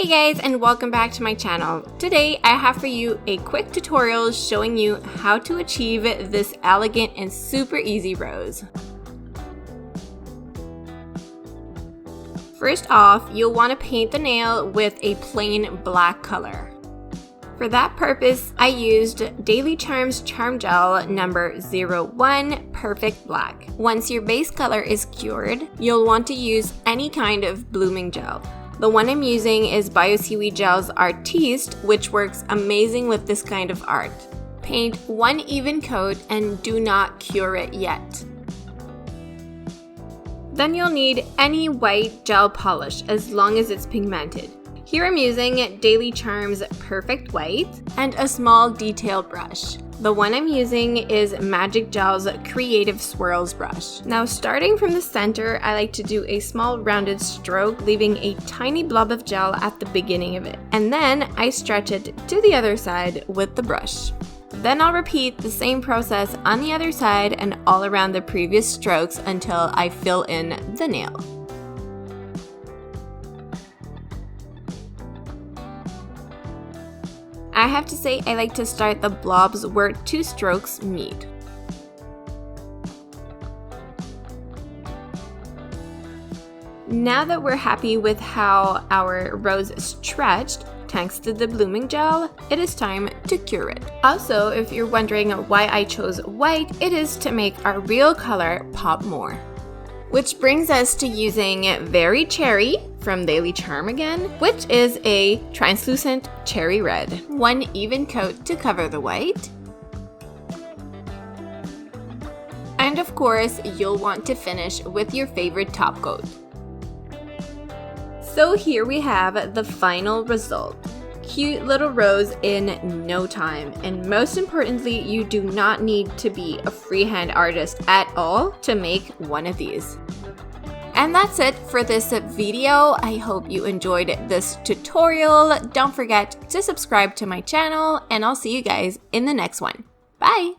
Hey guys, and welcome back to my channel. Today I have for you a quick tutorial showing you how to achieve this elegant and super easy rose. First off, you'll want to paint the nail with a plain black color. For that purpose, I used Daily Charme's Charm Gel number 01 Perfect Black. Once your base color is cured, you'll want to use any kind of blooming gel. The one I'm using is Bio Seaweed Gel's Artiste, which works amazing with this kind of art. Paint one even coat and do not cure it yet. Then you'll need any white gel polish as long as it's pigmented. Here I'm using Daily Charme's Perfect White and a small detail brush. The one I'm using is Magic Gel's Creative Swirls brush. Now starting from the center, I like to do a small rounded stroke, leaving a tiny blob of gel at the beginning of it. And then I stretch it to the other side with the brush. Then I'll repeat the same process on the other side and all around the previous strokes until I fill in the nail. I have to say I like to start the blobs where two strokes meet. Now that we're happy with how our rose stretched, thanks to the blooming gel, it is time to cure it. Also, if you're wondering why I chose white, it is to make our real color pop more. Which brings us to using Very Cherry from Daily Charme again, which is a translucent cherry red. One even coat to cover the white. And of course, you'll want to finish with your favorite top coat. So here we have the final result. Cute little rose in no time, and most importantly, you do not need to be a freehand artist at all to make one of these. And that's it for this video. I hope you enjoyed this tutorial. Don't forget to subscribe to my channel, and I'll see you guys in the next one. Bye!